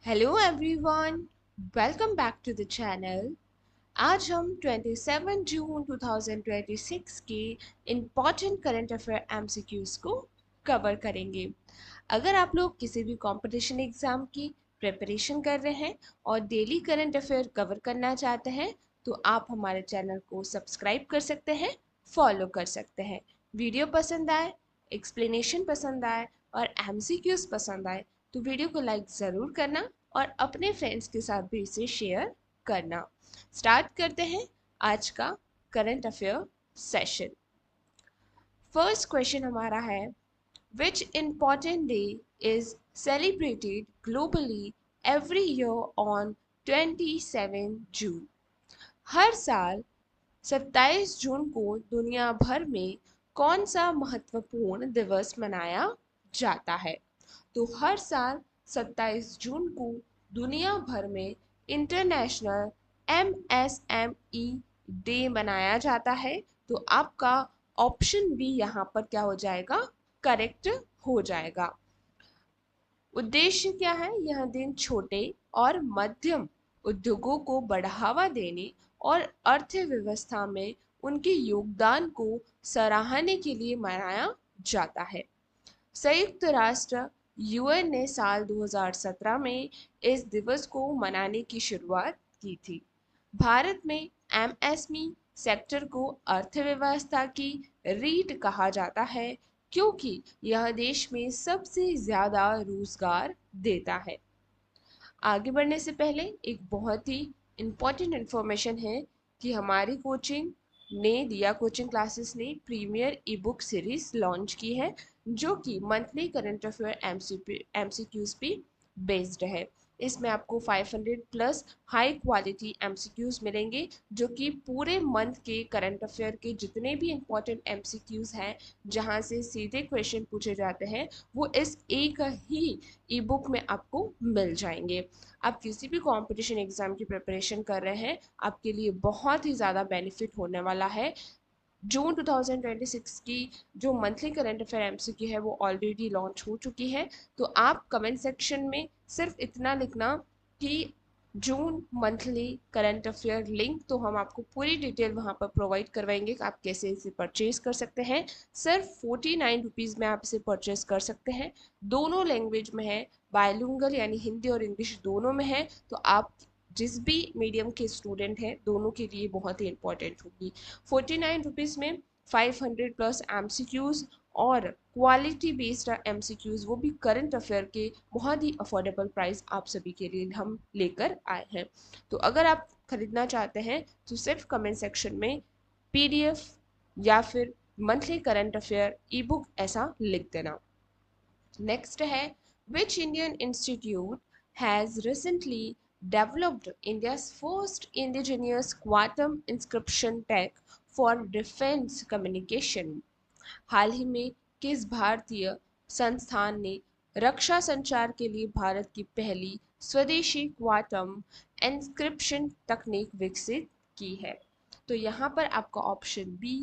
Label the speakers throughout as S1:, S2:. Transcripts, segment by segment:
S1: Hello everyone, welcome back to the channel. आज हम 27 June 2026 के important current affair MCQs cover कवर करेंगे। अगर आप लोग किसी भी कंपटीशन एग्जाम की प्रिपरेशन कर रहे हैं और डेली करंट अफेयर कवर करना चाहते हैं तो आप हमारे चैनल को सब्सक्राइब कर सकते हैं, फॉलो कर सकते हैं। वीडियो पसंद आए, एक्सप्लेनेशन पसंद आए और एमसीक्यूज पसंद आए तो वीडियो को लाइक ज़रूर करना और अपने फ्रेंड्स के साथ भी इसे शेयर करना। स्टार्ट करते हैं आज का current affair session. First question हमारा है, which important day is celebrated globally every year on 27 June? हर साल 27 जून को दुनिया भर में कौन सा महत्वपूर्ण दिवस मनाया जाता है? तो हर साल 27 जून को दुनिया भर में इंटरनेशनल एमएसएमई डे मनाया जाता है। तो आपका ऑप्शन बी यहाँ पर क्या हो जाएगा? करेक्ट हो जाएगा। उद्देश्य क्या है? यह दिन छोटे और मध्यम उद्योगों को बढ़ावा देने और अर्थव्यवस्था में उनके योगदान को सराहने के लिए मनाया जाता है। संयुक्त राष्ट्र यूएन ने साल 2017 में इस दिवस को मनाने की शुरुआत की थी। भारत में एमएसएमई सेक्टर को अर्थव्यवस्था की रीढ़ कहा जाता है क्योंकि यह देश में सबसे ज्यादा रोजगार देता है। आगे बढ़ने से पहले एक बहुत ही इम्पोर्टेंट इन्फॉर्मेशन है कि हमारी कोचिंग ने दिया कोचिंग क्लासेस ने premier e book series launch की है जो कि मंथली करंट अफेयर एमसीक्यूज पे बेस्ड है। इसमें आपको 500 प्लस हाई क्वालिटी एमसीक्यूज मिलेंगे जो कि पूरे मंथ के करंट अफेयर के जितने भी इंपॉर्टेंट एमसीक्यूज हैं जहां से सीधे क्वेश्चन पूछे जाते हैं वो इस एक ही ई बुक में आपको मिल जाएंगे। आप किसी भी कंपटीशन एग्जाम की प्रिपरेशन कर रहे हैं, आपके लिए बहुत ही ज़्यादा बेनिफिट होने वाला है। जून 2026 की जो मंथली करंट अफेयर एमसीक्यू है वो ऑलरेडी लॉन्च हो चुकी है। तो आप कमेंट सेक्शन में सिर्फ इतना लिखना कि जून मंथली करंट अफेयर लिंक, तो हम आपको पूरी डिटेल वहाँ पर प्रोवाइड करवाएंगे कि आप कैसे इसे परचेज कर सकते हैं। सिर्फ 49 रुपीज़ में आप इसे परचेज कर सकते हैं। दोनों लैंग्वेज में है, बायलिंगुअल यानी हिंदी और इंग्लिश दोनों में है। तो आप जिस भी मीडियम के स्टूडेंट हैं दोनों के लिए बहुत ही इंपॉर्टेंट होगी। 49 रुपीज़ में 500 प्लस एमसीक्यूज और क्वालिटी बेस्ड एमसीक्यूज, वो भी करंट अफेयर के बहुत ही अफोर्डेबल प्राइस आप सभी के लिए हम लेकर आए हैं। तो अगर आप खरीदना चाहते हैं तो सिर्फ कमेंट सेक्शन में पीडीएफ या फिर मंथली करंट अफेयर ई बुक ऐसा लिख देना। नेक्स्ट है, which Indian institute has recently developed India's first indigenous quantum encryption tech for defense communication? हाल ही में किस भारतीय संस्थान ने रक्षा संचार के लिए भारत की पहली स्वदेशी क्वांटम एन्क्रिप्शन तकनीक विकसित की है? तो यहाँ पर आपका ऑप्शन बी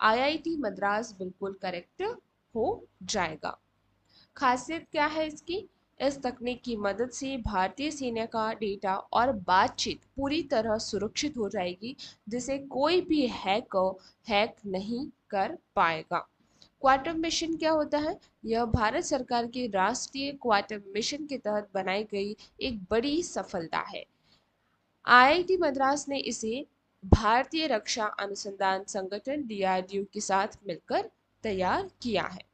S1: आईआईटी मद्रास बिल्कुल करेक्ट हो जाएगा। खासियत क्या है इसकी? इस तकनीक की मदद से भारतीय सेना का डेटा और बातचीत पूरी तरह सुरक्षित हो जाएगी जिसे कोई भी हैकर हैक नहीं कर पाएगा। क्वांटम मिशन क्या होता है? यह भारत सरकार के राष्ट्रीय क्वांटम मिशन के तहत बनाई गई एक बड़ी सफलता है। आईआईटी मद्रास ने इसे भारतीय रक्षा अनुसंधान संगठन डीआरडीओ के साथ मिलकर तैयार किया है।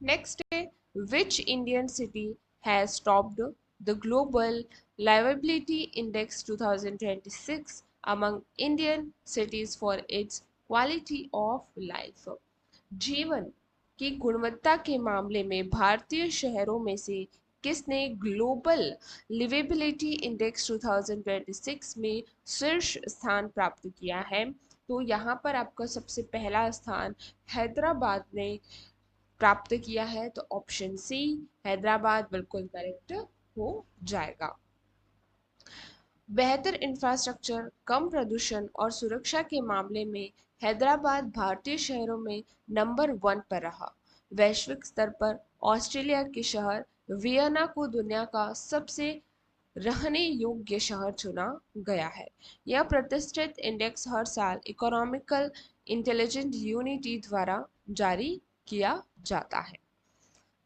S1: नेक्स्ट है, which Indian city has topped the Global Livability Index 2026 among Indian cities for its quality of life? जीवन की गुणवत्ता के मामले में भारतीय शहरों में से किसने ग्लोबल लिवेबिलिटी इंडेक्स 2026 में शीर्ष स्थान प्राप्त किया है? तो यहाँ पर आपका सबसे पहला स्थान हैदराबाद ने प्राप्त किया है। तो ऑप्शन सी हैदराबाद बिल्कुल करेक्ट हो जाएगा। बेहतर इंफ्रास्ट्रक्चर, कम प्रदूषण और सुरक्षा के मामले में हैदराबाद भारतीय शहरों में नंबर 1 पर रहा। वैश्विक स्तर पर ऑस्ट्रेलिया के शहर वियना को दुनिया का सबसे रहने योग्य शहर चुना गया है। यह प्रतिष्ठित इंडेक्स हर साल इकोनॉमिकल इंटेलिजेंट यूनिटी द्वारा जारी किया जाता है।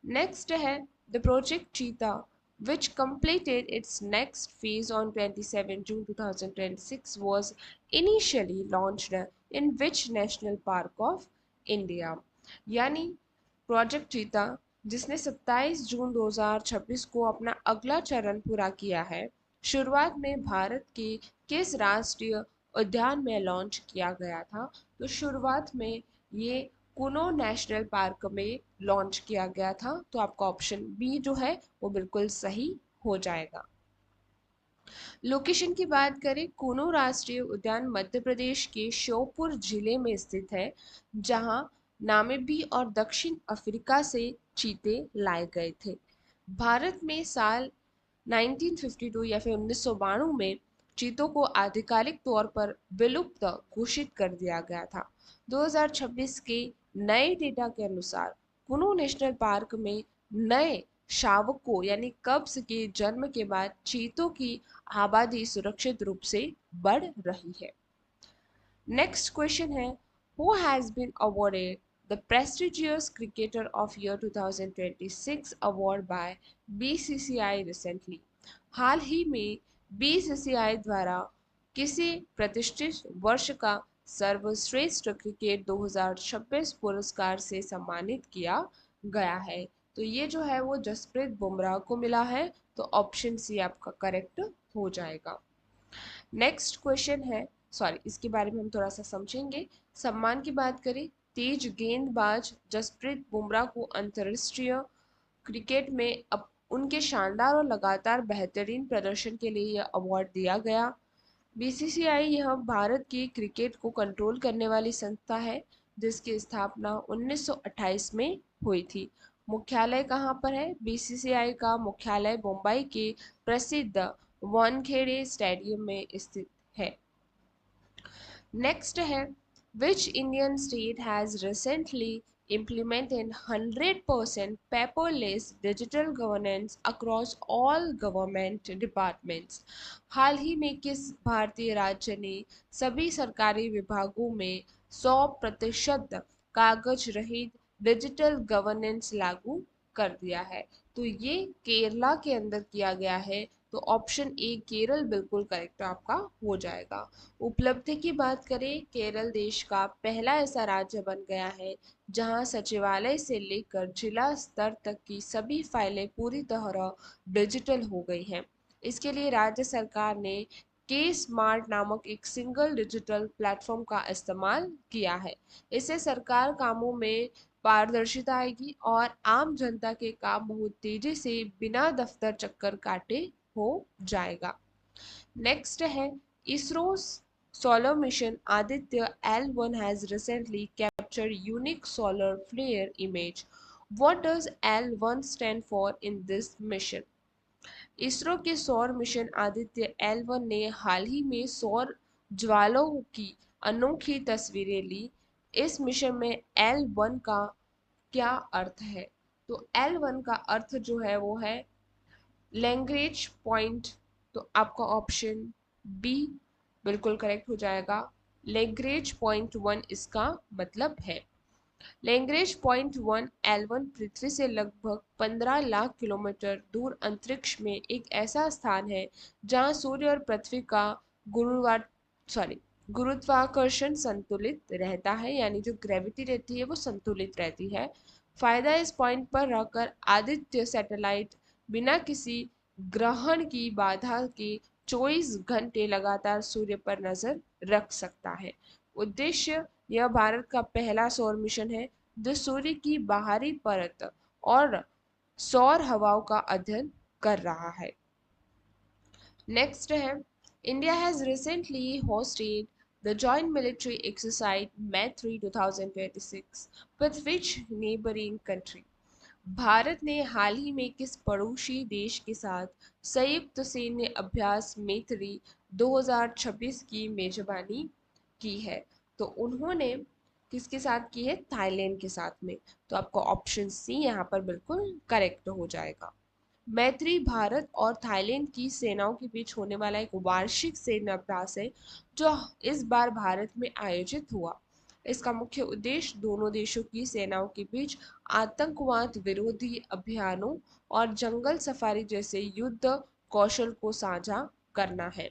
S1: Next है the Project Cheetah, which completed its next phase on 27 June 2026, was initially launched in which national park of India? यानी प्रोजेक्ट चीता जिसने 27 जून 2026 को अपना अगला चरण पूरा किया है, शुरुआत में भारत के किस राष्ट्रीय उद्यान में लॉन्च किया गया था? तो शुरुआत में ये कुनो नेशनल पार्क में लॉन्च किया गया था। तो आपका ऑप्शन बी जो है वो बिल्कुल सही हो जाएगा। लोकेशन की बात करें, कुनो राष्ट्रीय उद्यान मध्य प्रदेश के श्योपुर जिले में स्थित है, जहां नामीबी और दक्षिण अफ्रीका से चीते लाए गए थे। भारत में साल 1952 या फिर 1992 में चीतों को आधिकारिक तौर पर विलुप्त घोषित कर दिया गया था। 2026 के नए डेटा के अनुसार कुनो नेशनल पार्क में नए शावकों यानी कब्स के जन्म के बाद चीतों की आबादी सुरक्षित रूप से बढ़ रही है। नेक्स्ट क्वेश्चन है, who has been awarded the prestigious cricketer of year 2026 award by BCCI recently? हाल ही में बीसीसीआई द्वारा किसी प्रतिष्ठित वर्ष का सर्वश्रेष्ठ क्रिकेट 2026 पुरस्कार से सम्मानित किया गया है? तो ये जो है वो जसप्रीत बुमराह को मिला है। तो ऑप्शन सी आपका करेक्ट हो जाएगा। नेक्स्ट क्वेश्चन है, सॉरी इसके बारे में हम थोड़ा सा समझेंगे। सम्मान की बात करें, तेज गेंदबाज जसप्रीत बुमराह को अंतर्राष्ट्रीय क्रिकेट में अब उनके शानदार और लगातार बेहतरीन प्रदर्शन के लिए यह अवार्ड दिया गया। बीसीसीआई यह भारत की क्रिकेट को कंट्रोल करने वाली संस्था है, जिसकी स्थापना 1928 में हुई थी। मुख्यालय कहाँ पर है? बीसीसीआई का मुख्यालय मुंबई के प्रसिद्ध वानखेड़े स्टेडियम में स्थित है। नेक्स्ट है, which Indian state has recently implemented 100% paperless digital governance across all government departments? हाल ही में किस भारतीय राज्य ने सभी सरकारी विभागों में 100% कागज रहित डिजिटल गवर्नेंस लागू कर दिया है? तो ये केरला के अंदर किया गया है। तो ऑप्शन ए केरल बिल्कुल करेक्ट आपका हो जाएगा। उपलब्धि की बात करें, केरल देश का पहला ऐसा राज्य बन गया है जहां सचिवालय से लेकर जिला स्तर तक की सभी फाइलें पूरी तरह डिजिटल हो गई हैं। इसके लिए राज्य सरकार ने के स्मार्ट नामक एक सिंगल डिजिटल प्लेटफॉर्म का इस्तेमाल किया है। इससे सरकार कामों में पारदर्शिता आएगी और आम जनता के काम बहुत तेजी से बिना दफ्तर चक्कर काटे हो जाएगा। नेक्स्ट है, ISRO solar mission Aditya L1 has recently captured unique solar flare image. What does L1 stand for in this mission? ISRO के सौर मिशन आदित्य L1 ने हाल ही में सौर ज्वालाओं की अनोखी तस्वीरें ली। इस मिशन में L1 का क्या अर्थ है? तो L1 का अर्थ जो है वो है लैग्रेंज पॉइंट। तो आपका ऑप्शन बी बिल्कुल करेक्ट हो जाएगा। लैग्रेंज पॉइंट 1 इसका मतलब है। लैग्रेंज पॉइंट 1 L1 पृथ्वी से लगभग 15 लाख किलोमीटर दूर अंतरिक्ष में एक ऐसा स्थान है जहां सूर्य और पृथ्वी का गुरुवार सॉरी गुरुत्वाकर्षण संतुलित रहता है, यानी जो ग्रेविटी रहती है वो संतुलित रहती है। फायदा, इस पॉइंट पर रहकर आदित्य सैटेलाइट बिना किसी ग्रहण की बाधा के 24 घंटे लगातार सूर्य पर नजर रख सकता है। उद्देश्य, यह भारत का पहला सौर मिशन है जो सूर्य की बाहरी परत और सौर हवाओं का अध्ययन कर रहा है। नेक्स्ट है, India has recently hosted the joint military exercise मैत्री 2026 with which neighbouring country? Bharat ने हाल ही में किस पड़ोसी देश के साथ संयुक्त सैन्य अभ्यास मैत्री 2026 की मेजबानी की है? तो उन्होंने किसके साथ की है? थाईलैंड के साथ में। तो आपका ऑप्शन सी यहाँ पर बिल्कुल करेक्ट हो जाएगा। मैत्री भारत और थाईलैंड की सेनाओं के बीच होने वाला एक वार्षिक सैन्य अभ्यास है जो इस बार भारत में आयोजित हुआ। इसका मुख्य उद्देश्य दोनों देशों की सेनाओं के बीच आतंकवाद विरोधी अभियानों और जंगल सफारी जैसे युद्ध कौशल को साझा करना है।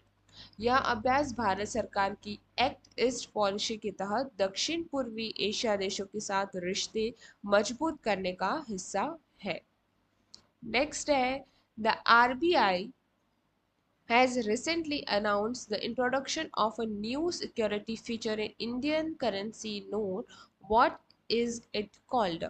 S1: यह अभ्यास भारत सरकार की एक्ट ईस्ट पॉलिसी के तहत दक्षिण पूर्वी एशिया देशों के साथ रिश्ते मजबूत करने का हिस्सा है। नेक्स्ट है, the RBI has recently announced the introduction of a new security feature in Indian currency note. What is it called?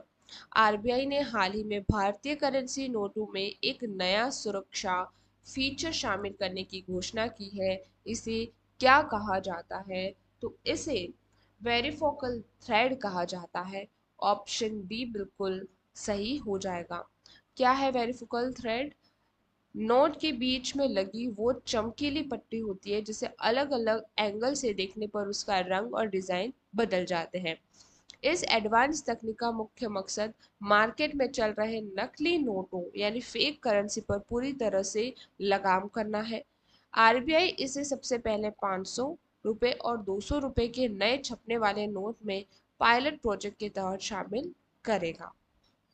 S1: RBI ने हाल ही में भारतीय करेंसी नोटों में एक नया सुरक्षा फीचर शामिल करने की घोषणा की है। इसे क्या कहा जाता है? तो इसे वेरिफोकल थ्रेड कहा जाता है। ऑप्शन बी बिल्कुल सही हो जाएगा। क्या है वेरिफोकल थ्रेड? नोट के बीच में लगी वो चमकीली पट्टी होती है जिसे अलग अलग एंगल से देखने पर उसका रंग और डिजाइन बदल जाते हैं। इस एडवांस तकनीक का मुख्य मकसद मार्केट में चल रहे नकली नोटों यानी फेक करेंसी पर पूरी तरह से लगाम करना है। आरबीआई इसे सबसे पहले 500 रुपए और 200 रुपए के नए छपने वाले नोट में पायलट प्रोजेक्ट के तहत शामिल करेगा।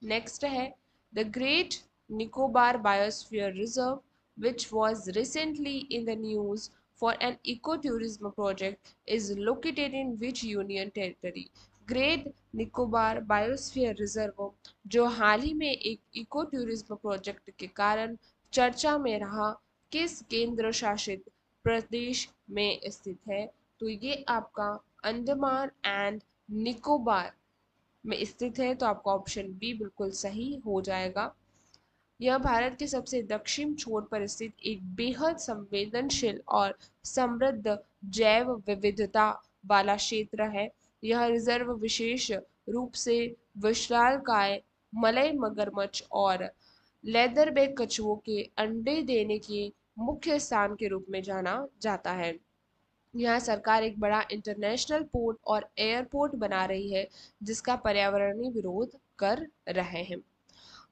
S1: नेक्स्ट है, the great Nicobar biosphere reserve, which was recently in the news for an ecotourism project, is located in which union territory? Great Nicobar biosphere reserve जो हाल ही में एक इको टूरिज्म प्रोजेक्ट के कारण चर्चा में रहा, किस केंद्र शासित प्रदेश में स्थित है? तो ये आपका अंडमान एंड निकोबार में स्थित है, तो आपका ऑप्शन बी बिल्कुल सही हो जाएगा। यह भारत के सबसे दक्षिण छोर पर स्थित एक बेहद संवेदनशील और समृद्ध जैव विविधता वाला क्षेत्र है। यह रिजर्व विशेष रूप से विशालकाय मलय मगरमच्छ और लेदरबैक कछुओं के अंडे देने के मुख्य स्थान के रूप में जाना जाता है। यहाँ सरकार एक बड़ा इंटरनेशनल पोर्ट और एयरपोर्ट बना रही है जिसका पर्यावरणीय विरोध कर रहे हैं।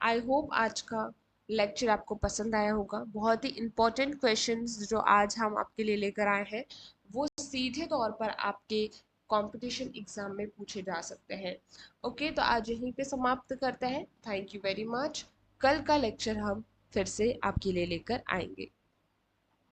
S1: आई होप आज का लेक्चर आपको पसंद आया होगा। बहुत ही इंपॉर्टेंट क्वेश्चंस जो आज हम आपके लिए लेकर आए हैं वो सीधे तौर पर आपके कंपटीशन एग्जाम में पूछे जा सकते हैं। ओके, तो आज यहीं पे समाप्त करते हैं। Thank you very much. कल का लेक्चर हम फिर से आपके लिए लेकर आएंगे।